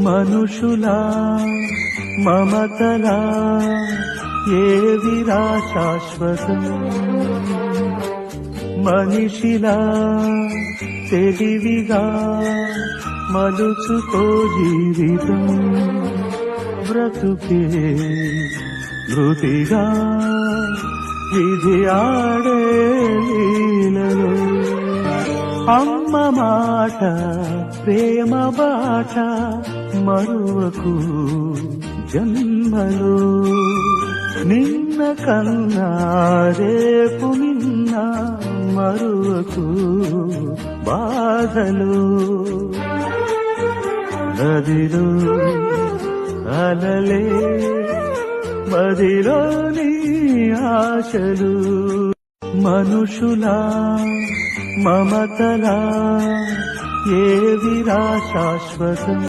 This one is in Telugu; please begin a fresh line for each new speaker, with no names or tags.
మనుషులా మమతలా ఏవిరా శాశ్వతం, మనిషిలా తెలివిగా మలుచుకో జీవితం. బ్రతుకే మృతిగా విధి ఆడే లీలలో, అమ్మ మాట ప్రేమ బాట మరువకు జన్మలో. నిన్న కన్నా రేపు నిన్న మరువకు బాధలు. నదిలో అలలే మదిలోని ఆశలు, మనుషులా మమతలా ఏవిరా శాశ్వతం.